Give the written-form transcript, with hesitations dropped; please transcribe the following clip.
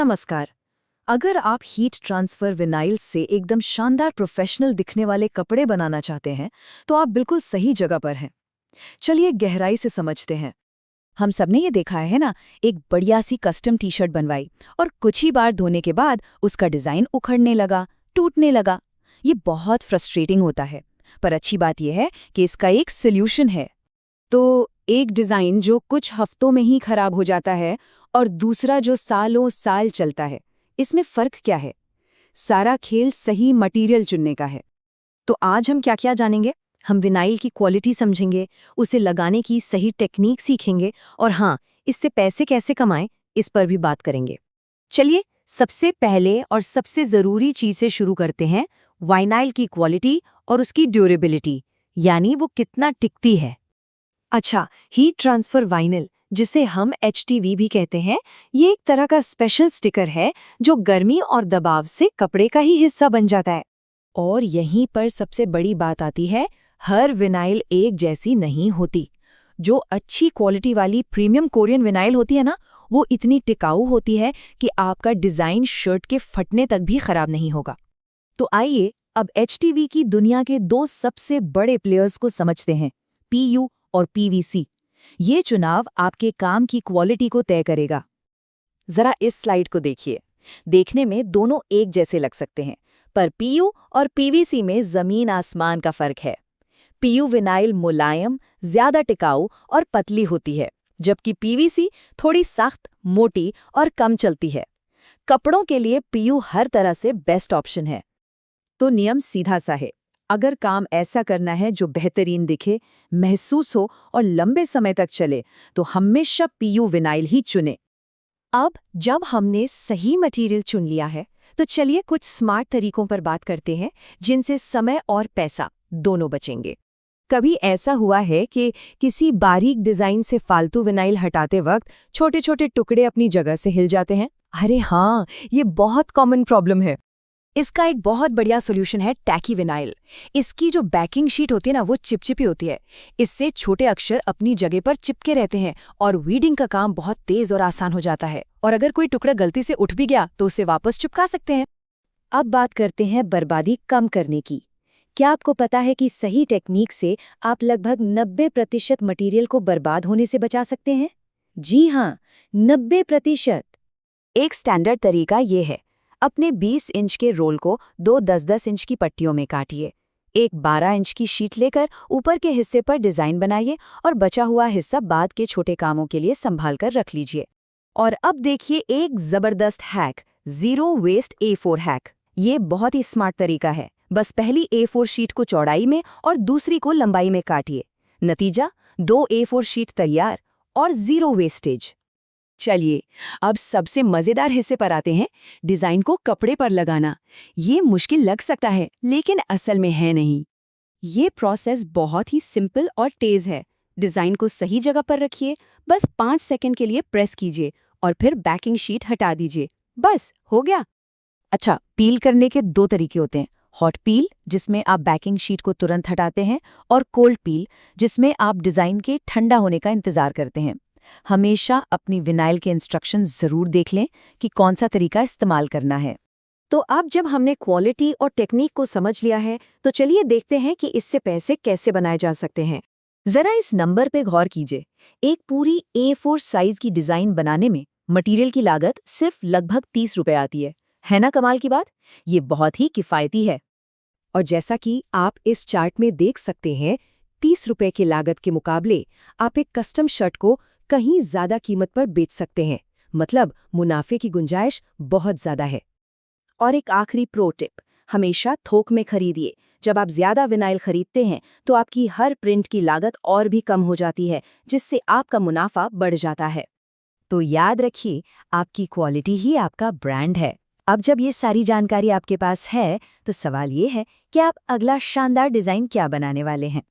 नमस्कार। अगर आप हीट ट्रांसफर विनाइल से एकदम शानदार प्रोफेशनल दिखने वाले कपड़े बनाना चाहते हैं तो आप बिल्कुल सही जगह पर हैं। चलिए गहराई से समझते हैं। हम सबने ये देखा है ना, एक बढ़िया सी कस्टम टी शर्ट बनवाई और कुछ ही बार धोने के बाद उसका डिज़ाइन उखड़ने लगा, टूटने लगा। ये बहुत फ्रस्ट्रेटिंग होता है। पर अच्छी बात यह है कि इसका एक सोल्यूशन है। तो एक डिज़ाइन जो कुछ हफ्तों में ही खराब हो जाता है और दूसरा जो सालों साल चलता है, इसमें फ़र्क क्या है? सारा खेल सही मटेरियल चुनने का है। तो आज हम क्या-क्या जानेंगे? हम विनाइल की क्वालिटी समझेंगे, उसे लगाने की सही टेक्निक सीखेंगे और हाँ, इससे पैसे कैसे कमाएं, इस पर भी बात करेंगे। चलिए, सबसे पहले और सबसे ज़रूरी चीज़ से शुरू करते हैं, विनाइल की क्वालिटी और उसकी ड्यूरेबिलिटी, यानी वो कितना टिकती है। अच्छा, हीट ट्रांसफर वाइनिल, जिसे हम HTV भी कहते हैं, ये एक तरह का स्पेशल स्टिकर है जो गर्मी और दबाव से कपड़े का ही हिस्सा बन जाता है। और यहीं पर सबसे बड़ी बात आती है, हर विनाइल एक जैसी नहीं होती। जो अच्छी क्वालिटी वाली प्रीमियम कोरियन विनाइल होती है ना, वो इतनी टिकाऊ होती है कि आपका डिज़ाइन शर्ट के फटने तक भी खराब नहीं होगा। तो आइए अब HTV की दुनिया के दो सबसे बड़े प्लेयर्स को समझते हैं, PU और PVC। ये चुनाव आपके काम की क्वालिटी को तय करेगा। जरा इस स्लाइड को देखिए। देखने में दोनों एक जैसे लग सकते हैं, पर PU और PVC में जमीन आसमान का फर्क है। PU विनाइल मुलायम, ज्यादा टिकाऊ और पतली होती है, जबकि PVC थोड़ी सख्त, मोटी और कम चलती है। कपड़ों के लिए PU हर तरह से बेस्ट ऑप्शन है। तो नियम सीधा सा है, अगर काम ऐसा करना है जो बेहतरीन दिखे, महसूस हो और लंबे समय तक चले, तो हमेशा PU विनाइल ही चुने। अब जब हमने सही मटेरियल चुन लिया है, तो चलिए कुछ स्मार्ट तरीकों पर बात करते हैं जिनसे समय और पैसा दोनों बचेंगे। कभी ऐसा हुआ है कि किसी बारीक डिज़ाइन से फालतू विनाइल हटाते वक्त छोटे-छोटे टुकड़े अपनी जगह से हिल जाते हैं? अरे हाँ, ये बहुत कॉमन प्रॉब्लम है। इसका एक बहुत बढ़िया सॉल्यूशन है टैकी विनाइल। इसकी जो बैकिंग शीट होती है ना, वो चिपचिपी होती है। इससे छोटे अक्षर अपनी जगह पर चिपके रहते हैं और वीडिंग का काम बहुत तेज और आसान हो जाता है। और अगर कोई टुकड़ा गलती से उठ भी गया तो उसे वापस चिपका सकते हैं। अब बात करते हैं बर्बादी कम करने की। क्या आपको पता है कि सही टेक्निक से आप लगभग 90% मटेरियल को बर्बाद होने से बचा सकते हैं? जी हाँ, 90%। एक स्टैंडर्ड तरीका ये है, अपने 20 इंच के रोल को दो 10-10 इंच की पट्टियों में काटिए। एक 12 इंच की शीट लेकर ऊपर के हिस्से पर डिज़ाइन बनाइए और बचा हुआ हिस्सा बाद के छोटे कामों के लिए संभाल कर रख लीजिए। और अब देखिए एक ज़बरदस्त hack, zero waste A4 hack. ये बहुत ही स्मार्ट तरीका है। बस पहली A4 शीट को चौड़ाई में और दूसरी को लंबाई में काटिए। नतीजा, 2 A4 शीट तैयार और ज़ीरो वेस्टेज। चलिए, अब सबसे मज़ेदार हिस्से पर आते हैं, डिज़ाइन को कपड़े पर लगाना। ये मुश्किल लग सकता है, लेकिन असल में है नहीं। ये प्रोसेस बहुत ही सिंपल और तेज़ है। डिज़ाइन को सही जगह पर रखिए, बस 5 सेकंड के लिए प्रेस कीजिए और फिर बैकिंग शीट हटा दीजिए। बस, हो गया। अच्छा, पील करने के दो तरीके होते हैं। हॉट पील, जिसमें आप बैकिंग शीट को तुरंत हटाते हैं, और कोल्ड पील, जिसमें आप डिज़ाइन के ठंडा होने का इंतज़ार करते हैं। हमेशा अपनी विनाइल के इंस्ट्रक्शन ज़रूर देख लें कि कौन सा तरीका इस्तेमाल करना है। तो अब जब हमने क्वालिटी और टेक्निक को समझ लिया है, तो चलिए देखते हैं कि इससे पैसे कैसे बनाए जा सकते हैं। जरा इस नंबर पे गौर कीजिए। एक पूरी A4 साइज की डिज़ाइन बनाने में मटेरियल की लागत सिर्फ लगभग 30 रुपए आती है ना कमाल की बात? ये बहुत ही किफ़ायती है। और जैसा कि आप इस चार्ट में देख सकते हैं, 30 रुपए की लागत के मुकाबले आप एक कस्टम शर्ट को कहीं ज़्यादा कीमत पर बेच सकते हैं। मतलब मुनाफे की गुंजाइश बहुत ज़्यादा है। और एक आखिरी प्रो टिप, हमेशा थोक में खरीदिए। जब आप ज़्यादा विनाइल खरीदते हैं तो आपकी हर प्रिंट की लागत और भी कम हो जाती है, जिससे आपका मुनाफा बढ़ जाता है। तो याद रखिए, आपकी क्वालिटी ही आपका ब्रांड है। अब जब ये सारी जानकारी आपके पास है, तो सवाल ये है कि आप अगला शानदार डिज़ाइन क्या बनाने वाले हैं।